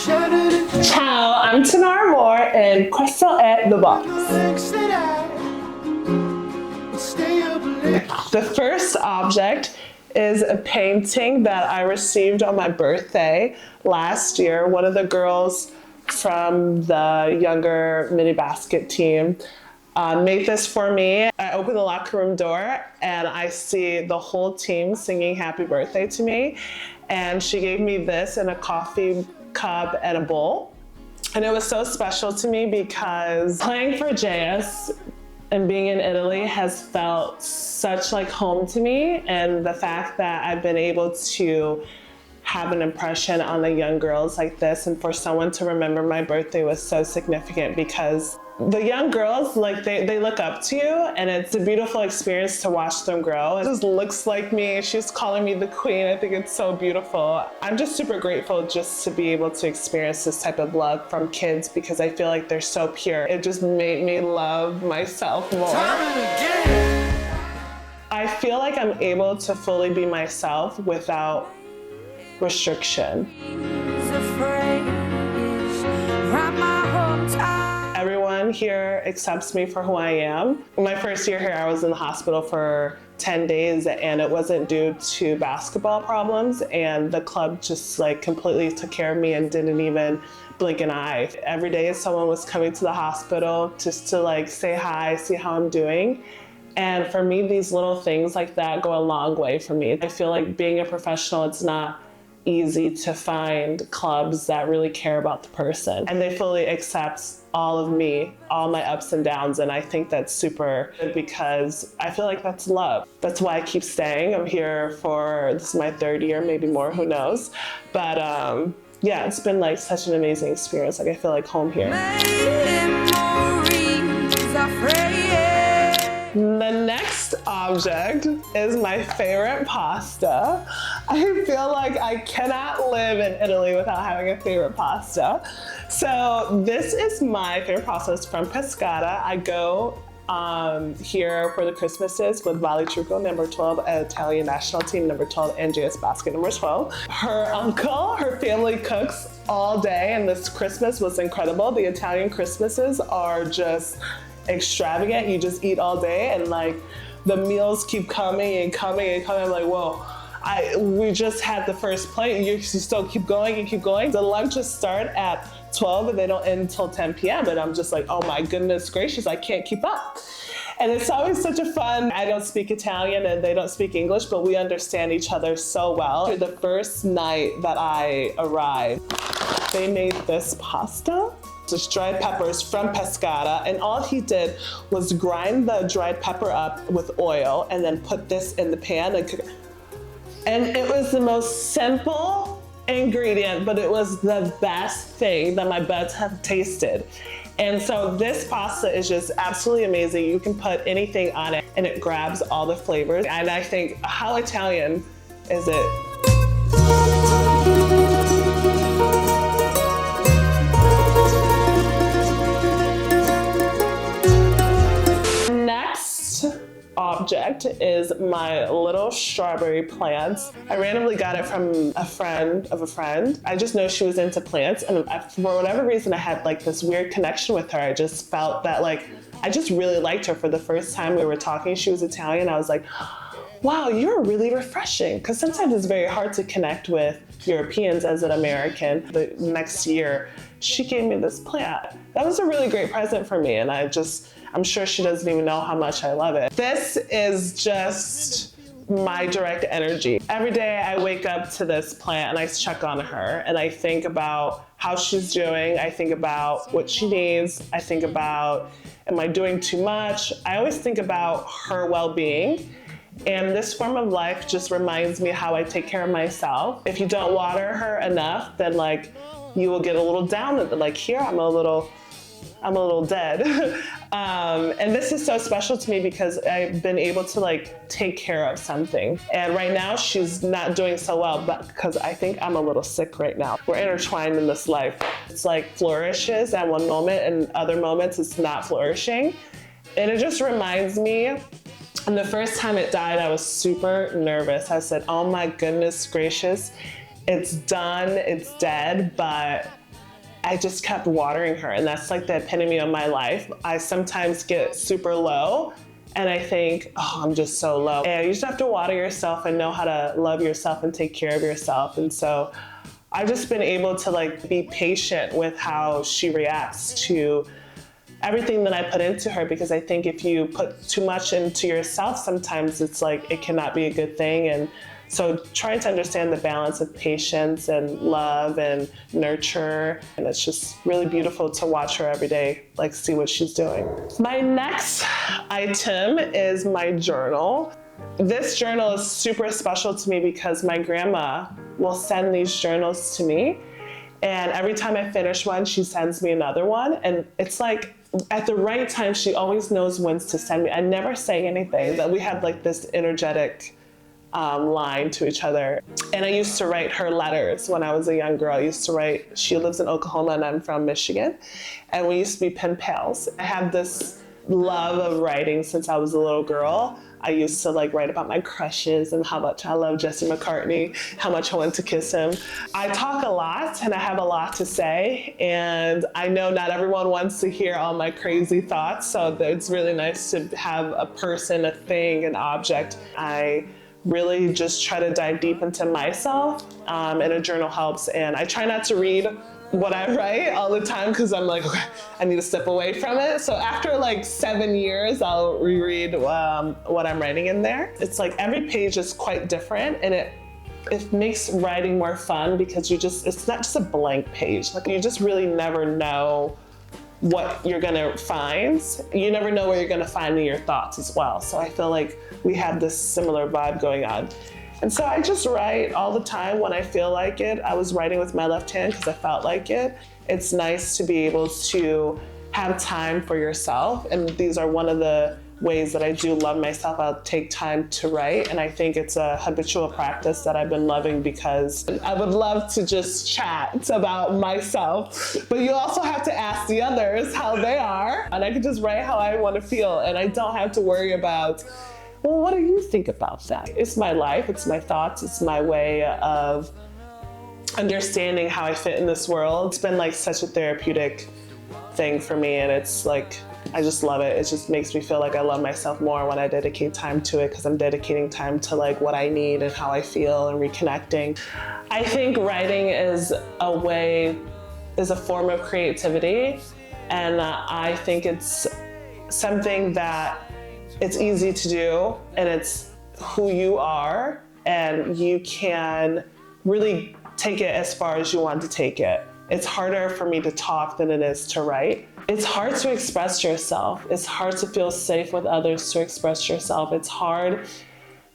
Ciao, I'm Tinara Moore and Questo è the box. The first object is a painting that I received on my birthday last year. One of the girls from the younger mini basket team made this for me. I open the locker room door and I see the whole team singing happy birthday to me. And she gave me this in a coffee cup and a bowl. And it was so special to me because playing for Geas and being in Italy has felt such like home to me. And the fact that I've been able to have an impression on the young girls like this, and for someone to remember my birthday was so significant because the young girls, like they look up to you, and it's a beautiful experience to watch them grow. It just looks like me. She's calling me the queen. I think it's so beautiful. I'm just super grateful just to be able to experience this type of love from kids because I feel like they're so pure. It just made me love myself more. I feel like I'm able to fully be myself without restriction. Everyone here accepts me for who I am. My first year here, I was in the hospital for 10 days and it wasn't due to basketball problems, and the club just like completely took care of me and didn't even blink an eye. Every day someone was coming to the hospital just to like say hi, see how I'm doing. And for me, these little things like that go a long way for me. I feel like being a professional, it's not easy to find clubs that really care about the person, and they fully accept all of me, all my ups and downs, and I think that's super good because I feel like that's love. That's why I keep staying. I'm here for, this is my third year, maybe more, who knows, but yeah, it's been like such an amazing experience. Like I feel like home here. The next object is my favorite pasta. I feel like I cannot live in Italy without having a favorite pasta. So this is my favorite pasta. It's from Pescara. I go here for the Christmases with Vale Trucco, number 12, Italian national team, number 12, and Geas Basket, number 12. Her family cooks all day, and this Christmas was incredible. The Italian Christmases are just extravagant. You just eat all day, and like the meals keep coming and coming and coming. I'm like, whoa, we just had the first plate. You still keep going and keep going. The lunches start at 12 and they don't end until 10 p.m. And I'm just like, oh my goodness gracious, I can't keep up. And it's always such a fun, I don't speak Italian and they don't speak English, but we understand each other so well. The first night that I arrived, they made this pasta. Just dried peppers from Pescara, and all he did was grind the dried pepper up with oil and then put this in the pan and cook it. And it was the most simple ingredient, but it was the best thing that my buds have tasted. And so this pasta is just absolutely amazing. You can put anything on it and it grabs all the flavors. And I think, how Italian is it? Object is my little strawberry plants. I randomly got it from a friend of a friend. I just know she was into plants, and for whatever reason I had like this weird connection with her. I just felt that like I just really liked her. For the first time we were talking, she was Italian. I was like, wow, you're really refreshing, because sometimes it's very hard to connect with Europeans as an American. The next year she gave me this plant. That was a really great present for me, and I'm sure she doesn't even know how much I love it. This is just my direct energy. Every day I wake up to this plant and I check on her and I think about how she's doing. I think about what she needs. I think about, am I doing too much? I always think about her well-being. And this form of life just reminds me how I take care of myself. If you don't water her enough, then like you will get a little down. Like here, I'm a little dead. And this is so special to me because I've been able to like take care of something. And right now she's not doing so well, but because I think I'm a little sick right now. We're intertwined in this life. It's like flourishes at one moment and other moments it's not flourishing. And it just reminds me, and the first time it died, I was super nervous. I said, oh my goodness gracious, it's done, it's dead, but I just kept watering her, and that's like the epitome of my life. I sometimes get super low and I think, oh, I'm just so low. And you just have to water yourself and know how to love yourself and take care of yourself. And so I've just been able to like be patient with how she reacts to everything that I put into her, because I think if you put too much into yourself, sometimes it's like it cannot be a good thing. And so trying to understand the balance of patience and love and nurture, and it's just really beautiful to watch her every day, like see what she's doing. My next item is my journal. This journal is super special to me because my grandma will send these journals to me, and every time I finish one, she sends me another one, and it's like at the right time, she always knows when to send me. I never say anything, that we have like this energetic line to each other. And I used to write her letters when I was a young girl. I used to write, she lives in Oklahoma and I'm from Michigan, and we used to be pen pals. I have this love of writing since I was a little girl. I used to like write about my crushes and how much I love Jesse McCartney, how much I want to kiss him. I talk a lot and I have a lot to say, and I know not everyone wants to hear all my crazy thoughts, so it's really nice to have a person, a thing, an object. I really just try to dive deep into myself, and a journal helps. And I try not to read what I write all the time because I'm like, okay, I need to step away from it. So after like 7 years, I'll reread what I'm writing in there. It's like every page is quite different, and it makes writing more fun because it's not just a blank page. Like you just really never know what you're gonna find. You never know where you're gonna find in your thoughts as well. So I feel like we have this similar vibe going on. And so I just write all the time when I feel like it. I was writing with my left hand because I felt like it. It's nice to be able to have time for yourself. And these are one of the ways that I do love myself. I'll take time to write. And I think it's a habitual practice that I've been loving because I would love to just chat about myself, but you also have to ask the others how they are. And I can just write how I want to feel. And I don't have to worry about, well, what do you think about that? It's my life, it's my thoughts, it's my way of understanding how I fit in this world. It's been like such a therapeutic thing for me, and it's like, I just love it. It just makes me feel like I love myself more when I dedicate time to it, because I'm dedicating time to like what I need and how I feel and reconnecting. I think writing is a form of creativity, and I think it's something that it's easy to do, and it's who you are, and you can really take it as far as you want to take it. It's harder for me to talk than it is to write. It's hard to express yourself. It's hard to feel safe with others to express yourself. It's hard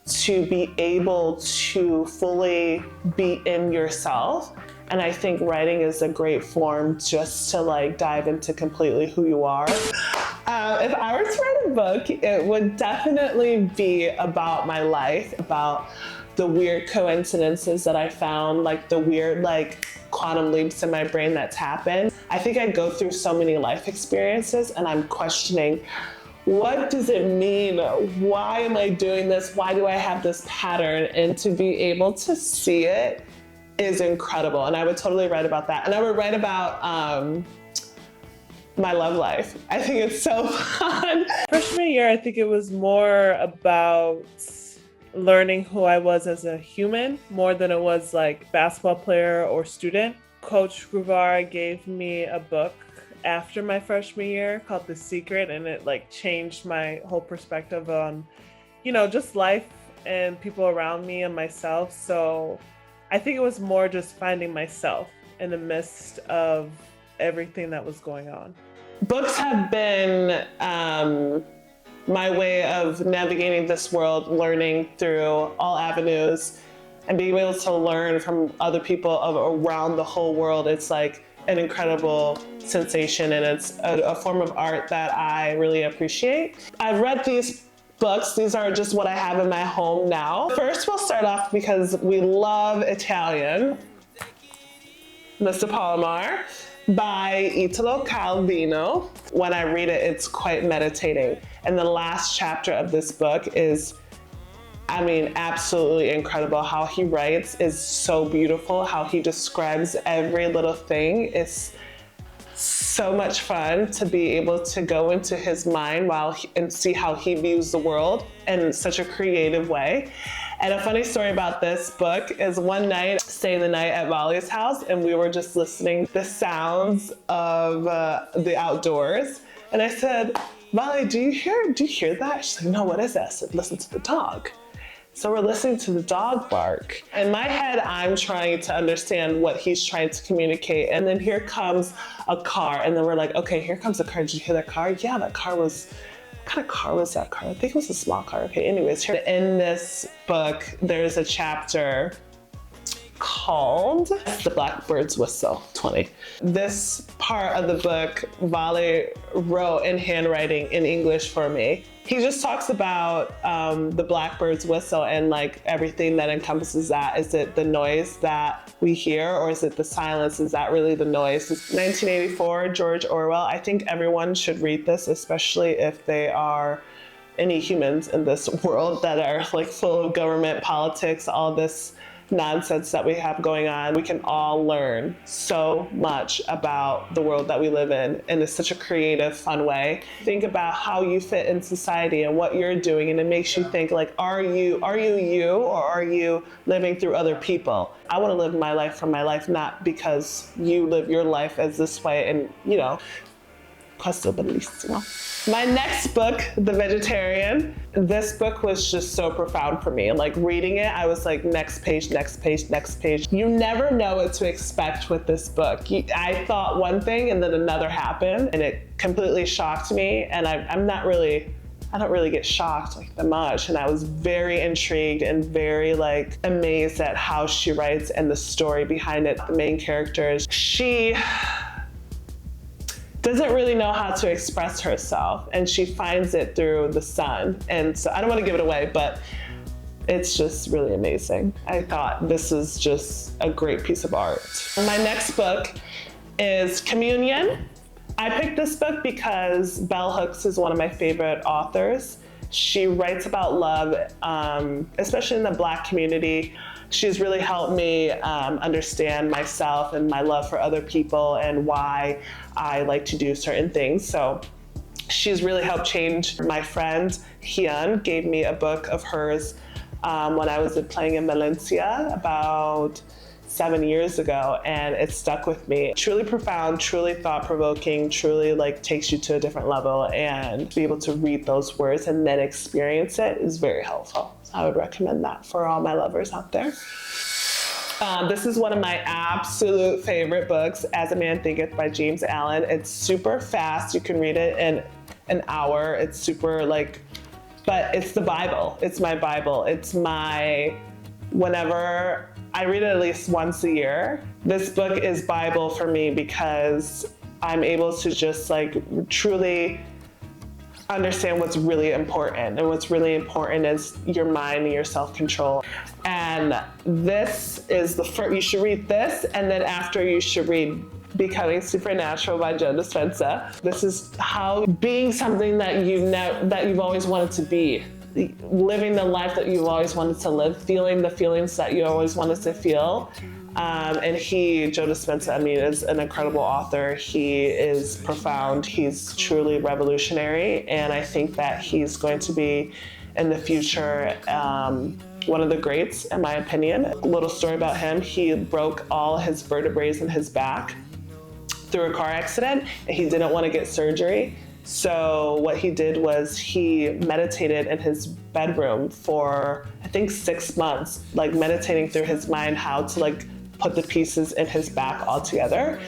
to be able to fully be in yourself. And I think writing is a great form just to like dive into completely who you are. If I were to write a book, it would definitely be about my life, about the weird coincidences that I found, like the weird like quantum leaps in my brain that's happened. I think I go through so many life experiences and I'm questioning, what does it mean? Why am I doing this? Why do I have this pattern? And to be able to see it is incredible. And I would totally write about that. And I would write about my love life. I think it's so fun. Freshman year, I think it was more about learning who I was as a human, more than it was like basketball player or student. Coach Gruvara gave me a book after my freshman year called The Secret, and it like changed my whole perspective on, just life and people around me and myself. So I think it was more just finding myself in the midst of everything that was going on. Books have been my way of navigating this world, learning through all avenues and being able to learn from other people around the whole world. It's like an incredible sensation, and it's a form of art that I really appreciate. I've read these books. These are just what I have in my home now. First, we'll start off because we love Italian. Mr. Palomar by Italo Calvino. When I read it, it's quite meditating. And the last chapter of this book is, absolutely incredible. How he writes is so beautiful. How he describes every little thing is so much fun to be able to go into his mind and see how he views the world in such a creative way. And a funny story about this book is one night, staying the night at Vali's house, and we were just listening to the sounds of the outdoors. And I said, Vali, do you hear that? She's like, no, what is that? I said, listen to the dog. So we're listening to the dog bark. In my head, I'm trying to understand what he's trying to communicate. And then here comes a car. And then we're like, okay, here comes a car. Did you hear that car? Yeah, that car was, what kind of car was that car? I think it was a small car. Okay, anyways, here in this book, there's a chapter called The Blackbird's Whistle 20. This part of the book, Vali wrote in handwriting in English for me. He just talks about the blackbird's whistle and like everything that encompasses that. Is it the noise that we hear, or is it the silence? Is that really the noise? It's 1984, George Orwell. I think everyone should read this, especially if they are any humans in this world that are like full of government politics, all this nonsense that we have going on. We can all learn so much about the world that we live in such a creative, fun way. Think about how you fit in society and what you're doing, and it makes you think like, are you you, or are you living through other people? I want to live my life for my life, not because you live your life as this way, and you know, Questo, bellissimo. My next book, The Vegetarian, this book was just so profound for me. Like reading it, I was like, next page, next page, next page. You never know what to expect with this book. I thought one thing and then another happened, and it completely shocked me. And I don't really get shocked like that much. And I was very intrigued and very like amazed at how she writes and the story behind it. The main characters, she doesn't really know how to express herself, and she finds it through the son. And so I don't want to give it away, but it's just really amazing. I thought this is just a great piece of art. My next book is Communion. I picked this book because Bell Hooks is one of my favorite authors. She writes about love, especially in the Black community. She's really helped me understand myself and my love for other people and why I like to do certain things. So she's really helped change. My friend Hyun gave me a book of hers when I was playing in Valencia about 7 years ago, and it stuck with me. Truly profound, truly thought-provoking, truly like takes you to a different level, and to be able to read those words and then experience it is very helpful. So I would recommend that for all my lovers out there. This is one of my absolute favorite books, As a Man Thinketh by James Allen. It's super fast. You can read it in an hour. It's super like, but it's the Bible. It's my Bible. It's my, whenever I read it at least once a year. This book is Bible for me because I'm able to just like truly understand what's really important. And what's really important is your mind and your self-control. And this is the first, you should read this, and then after you should read Becoming Supernatural by Joe Dispenza. This is how being something that you've always wanted to be, living the life that you've always wanted to live, feeling the feelings that you always wanted to feel. And Joe Dispenza, I mean, is an incredible author. He is profound. He's truly revolutionary. And I think that he's going to be, in the future, one of the greats, in my opinion. A little story about him. He broke all his vertebrae in his back through a car accident, and he didn't want to get surgery. So what he did was he meditated in his bedroom for, I think, 6 months, like meditating through his mind how to like put the pieces in his back all together.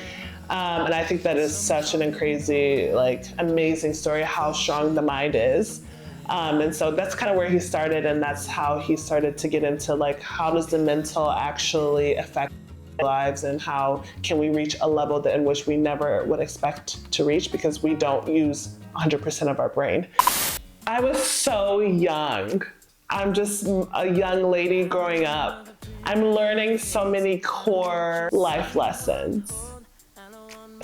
And I think that is such an crazy, like amazing story, how strong the mind is. And so that's kind of where he started, and that's how he started to get into like, how does the mental actually affect our lives, and how can we reach a level that in which we never would expect to reach because we don't use 100% of our brain. I was so young. I'm just a young lady growing up. I'm learning so many core life lessons.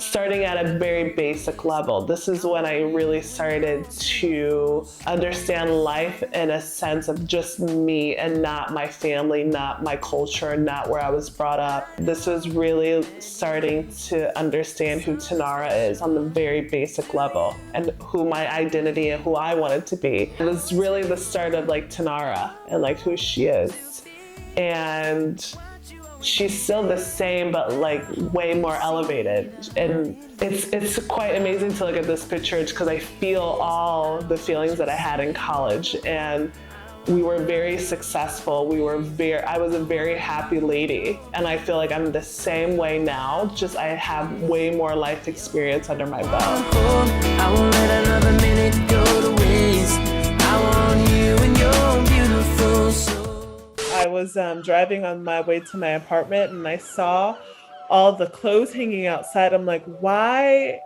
starting at a very basic level. This is when I really started to understand life in a sense of just me and not my family, not my culture, not where I was brought up. This was really starting to understand who Tinara is on the very basic level and who my identity and who I wanted to be. It was really the start of like Tinara and like who she is. And she's still the same, but like way more elevated. And it's quite amazing to look at this picture because I feel all the feelings that I had in college. And we were very successful. I was a very happy lady. And I feel like I'm the same way now, just I have way more life experience under my belt. I won't let another minute go to waste. I want you and your beautiful soul. I was driving on my way to my apartment and I saw all the clothes hanging outside. I'm like, why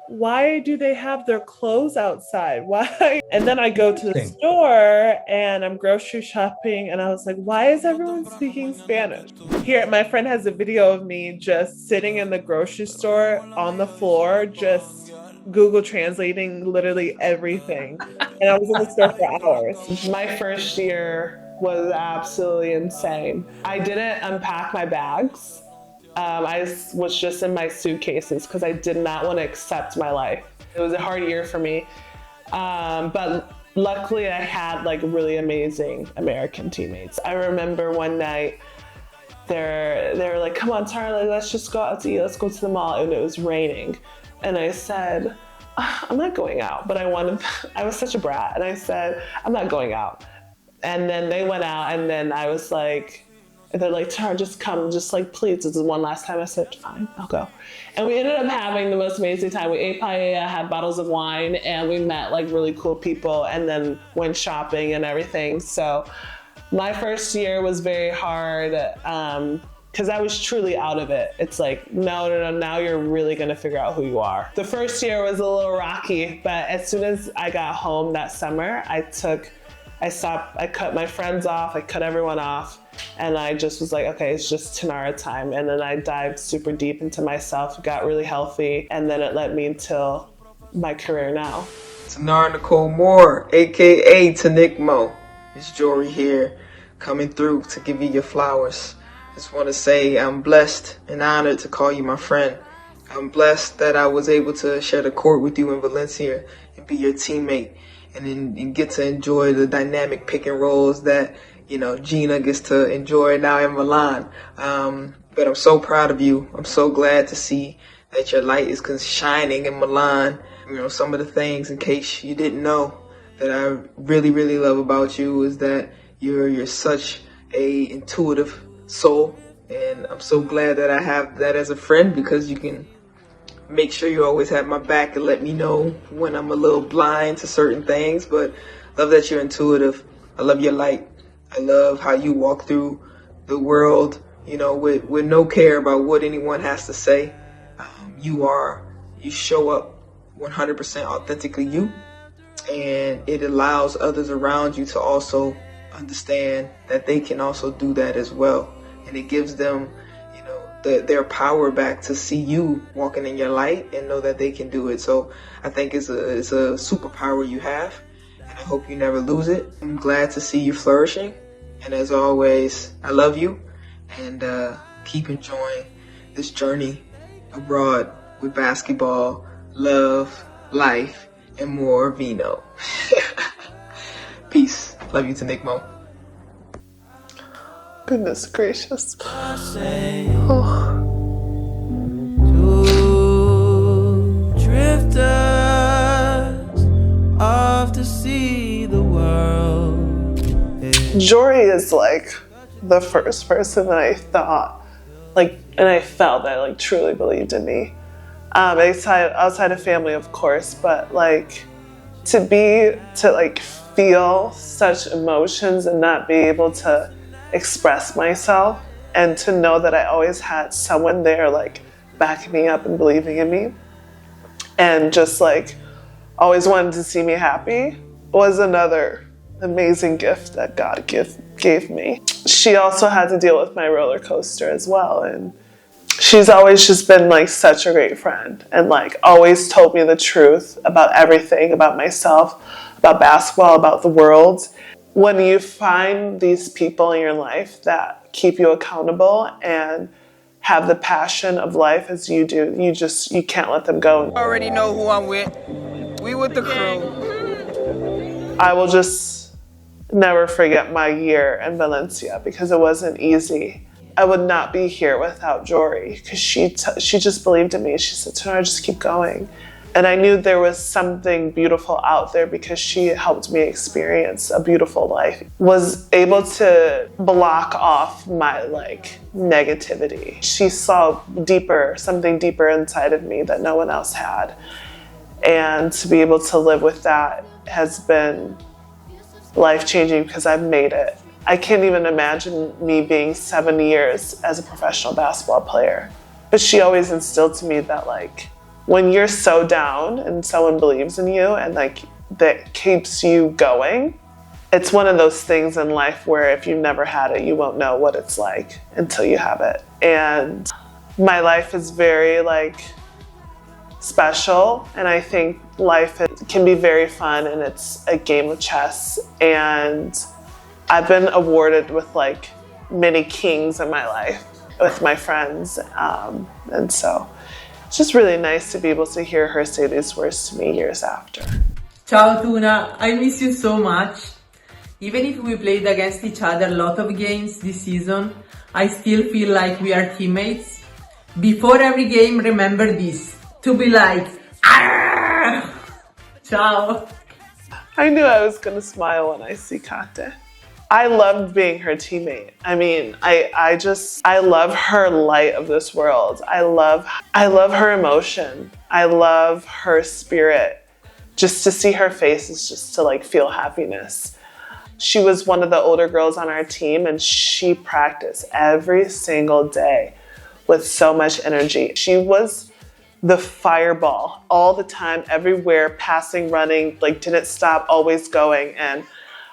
do they have their clothes outside? Why? And then I go to the store and I'm grocery shopping and I was like, why is everyone speaking Spanish? Here, my friend has a video of me just sitting in the grocery store on the floor, just Google translating literally everything. And I was in the store for hours. My first year was absolutely insane. I didn't unpack my bags. I was just in my suitcases because I did not want to accept my life. It was a hard year for me. But luckily I had like really amazing American teammates. I remember one night they were like, come on, Tara, let's just go out to eat. Let's go to the mall. And it was raining. And I said, I'm not going out, but I was such a brat. And I said, I'm not going out. And then they went out and then I was like, they're like, Tara, just come, just like, please, this is one last time. I said, fine, I'll go. And we ended up having the most amazing time. We ate paella, had bottles of wine, and we met like really cool people and then went shopping and everything. So my first year was very hard because I was truly out of it. It's like, no, now you're really gonna figure out who you are. The first year was a little rocky, but as soon as I got home that summer, I cut my friends off, I cut everyone off, and I just was like, okay, it's just Tinara time. And then I dived super deep into myself, got really healthy, and then it led me to my career now. Tinara Moore, aka Tinigmo. It's Jory here, coming through to give you your flowers. I just want to say I'm blessed and honored to call you my friend. I'm blessed that I was able to share the court with you in Valencia and be your teammate. And get to enjoy the dynamic pick and rolls that, you know, Gina gets to enjoy now in Milan. But I'm so proud of you. I'm so glad to see that your light is shining in Milan. You know, some of the things, in case you didn't know, that I really, really love about you is that you're such a intuitive soul. And I'm so glad that I have that as a friend because you can make sure you always have my back and let me know when I'm a little blind to certain things. But love that you're intuitive. I love your light. I love how you walk through the world, you know, with no care about what anyone has to say. You show up 100% authentically you, and it allows others around you to also understand that they can also do that as well. And it gives them their power back to see you walking in your light and know that they can do it. So I think it's a superpower you have, and I hope you never lose it. I'm glad to see you flourishing, and as always, I love you, and keep enjoying this journey abroad with basketball, love, life, and more vino. Peace. Love you, Tinigmo. Goodness gracious. Drifters off to see the world. Jory is like the first person that I thought, like, and I felt that like truly believed in me. Outside of family, of course, but like to like feel such emotions and not be able to express myself, and to know that I always had someone there like backing me up and believing in me and just like always wanted to see me happy was another amazing gift that God gave me. She also had to deal with my roller coaster as well, and she's always just been like such a great friend and like always told me the truth about everything, about myself, about basketball, about the world. When you find these people in your life that keep you accountable and have the passion of life as you do, you can't let them go. I already know who I'm with. We with the crew. I will just never forget my year in Valencia because it wasn't easy. I would not be here without Jory because she just believed in me. She said, Tinara, just keep going. And I knew there was something beautiful out there because she helped me experience a beautiful life. Was able to block off my like negativity. She saw something deeper inside of me that no one else had. And to be able to live with that has been life-changing because I've made it. I can't even imagine me being 7 years as a professional basketball player. But she always instilled to me that like, when you're so down and someone believes in you and like that keeps you going, it's one of those things in life where if you never had it, you won't know what it's like until you have it. And my life is very like special, and I think life can be very fun, and it's a game of chess. And I've been awarded with like many kings in my life with my friends, and so it's just really nice to be able to hear her say these words to me years after. Ciao Tuna, I miss you so much. Even if we played against each other a lot of games this season, I still feel like we are teammates. Before every game, remember this, to be like, Arr! Ciao. I knew I was gonna smile when I see Kate. I loved being her teammate. I mean, I love her light of this world. I love her emotion. I love her spirit. Just to see her face is just to like feel happiness. She was one of the older girls on our team, and she practiced every single day with so much energy. She was the fireball all the time, everywhere, passing, running, like didn't stop, always going. And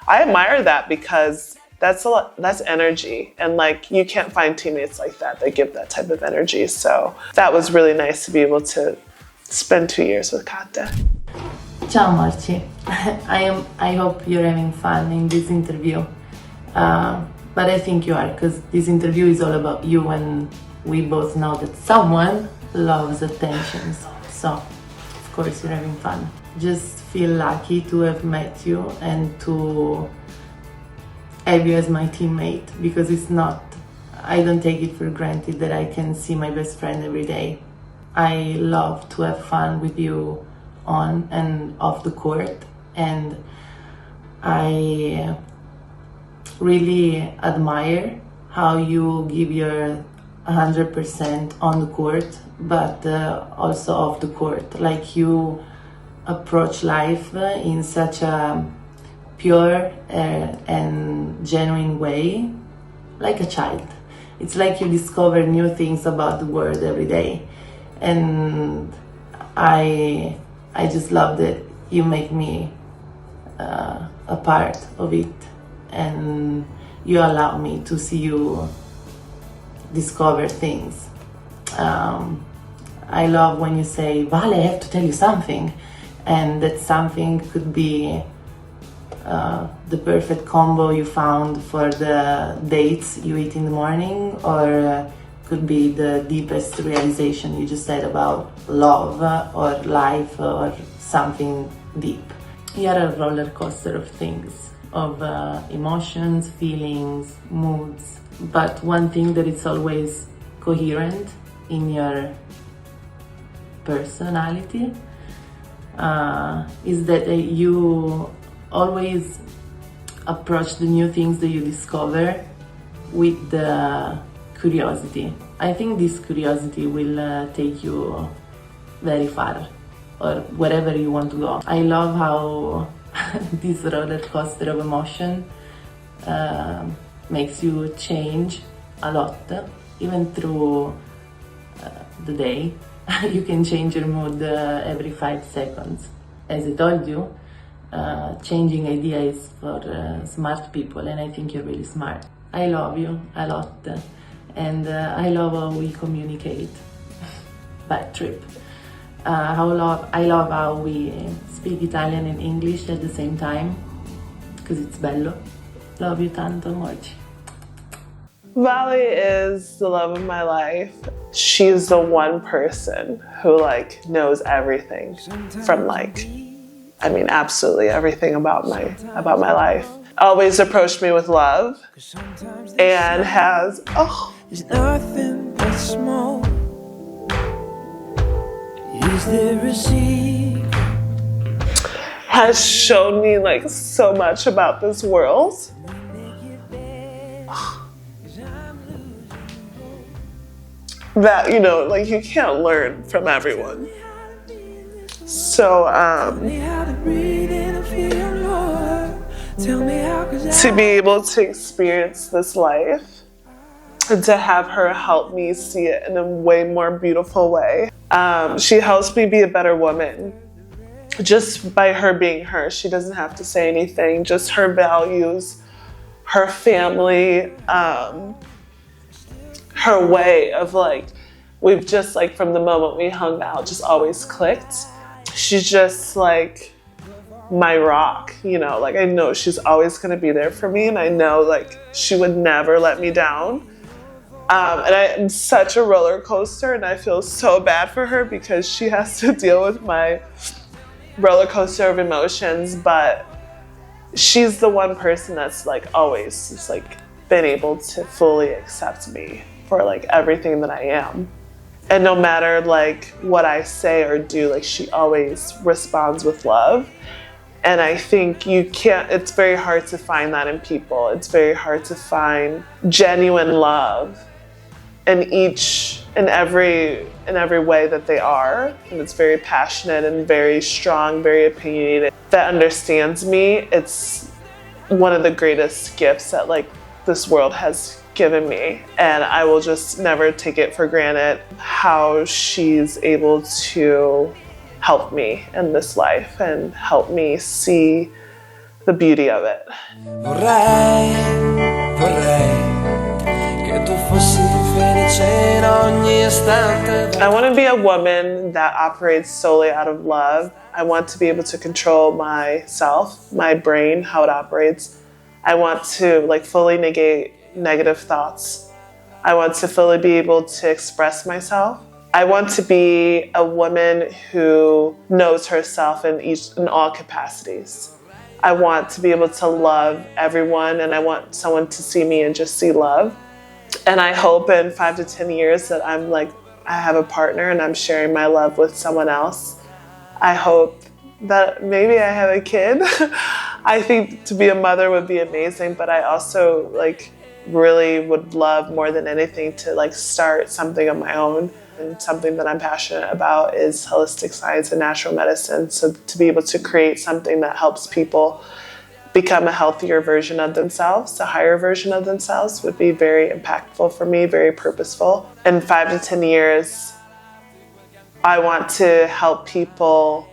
I admire that because that's energy. And like, you can't find teammates like that give that type of energy. So that was really nice to be able to spend 2 years with Kate. Ciao Marci, I hope you're having fun in this interview. But I think you are, because this interview is all about you, and we both know that someone loves attention. So of course you're having fun. Just feel lucky to have met you and to have you as my teammate, because I don't take it for granted that I can see my best friend every day. I love to have fun with you on and off the court, and I really admire how you give your 100% on the court, but also off the court. Like, you approach life in such a pure and genuine way, like a child. It's like you discover new things about the world every day, and I just love that you make me a part of it, and you allow me to see you discover things. I love when you say, Vale, I have to tell you something, and that something could be the perfect combo you found for the dates you eat in the morning, or could be the deepest realization you just said about love or life or something deep. You are a roller coaster of things, of emotions, feelings, moods, but one thing that is always coherent in your personality is that you always approach the new things that you discover with the curiosity. I think this curiosity will take you very far, or wherever you want to go. I love how this roller coaster of emotion makes you change a lot, even through the day. You can change your mood every 5 seconds. As I told you, changing ideas is for smart people, and I think you're really smart. I love you a lot, and I love how we communicate. Bad trip. I love how we speak Italian and English at the same time, because it's bello. Love you tanto, amorci. Vali is the love of my life. She's the one person who like knows everything from like, I mean, absolutely everything about my life. Always approached me with love and has, There's nothing but smoke. Is there a secret? has shown me like so much about this world. That, you know, like you can't learn from everyone. So, to be able to experience this life and to have her help me see it in a way more beautiful way. She helps me be a better woman. Just by her being her, she doesn't have to say anything, just her values, her family, her way of like, we've just like from the moment we hung out, just always clicked. She's just like my rock, you know, like I know she's always gonna be there for me and I know like she would never let me down. And I'm such a roller coaster and I feel so bad for her because she has to deal with my roller coaster of emotions, but she's the one person that's like always just like been able to fully accept me for like everything that I am. And no matter like what I say or do, like she always responds with love. And I think it's very hard to find that in people. It's very hard to find genuine love in every way that they are. And it's very passionate and very strong, very opinionated. That understands me. It's one of the greatest gifts that like this world has given me. And I will just never take it for granted how she's able to help me in this life and help me see the beauty of it. Vorrei che tu fossi felice in ogni istante. I want to be a woman that operates solely out of love. I want to be able to control myself, my brain, how it operates. I want to like fully negate negative thoughts. I want to fully be able to express myself. I want to be a woman who knows herself in all capacities. I want to be able to love everyone and I want someone to see me and just see love. And I hope in 5 to 10 years that I have a partner and I'm sharing my love with someone else. I hope that maybe I have a kid. I think to be a mother would be amazing, but I also like really would love more than anything to like start something of my own. And something that I'm passionate about is holistic science and natural medicine. So to be able to create something that helps people become a healthier version of themselves, a higher version of themselves would be very impactful for me, very purposeful. In 5 to 10 years, I want to help people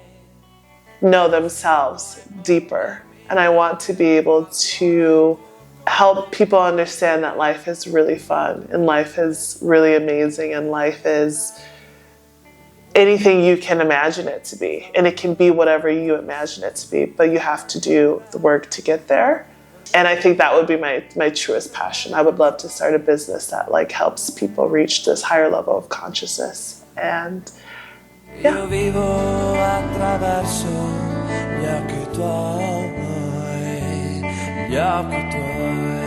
know themselves deeper. And I want to be able to help people understand that life is really fun and life is really amazing and life is anything you can imagine it to be. And it can be whatever you imagine it to be, but you have to do the work to get there. And I think that would be my truest passion. I would love to start a business that like helps people reach this higher level of consciousness. And yeah. Io vivo attraverso gli occhi tuoi, gli occhi tuoi.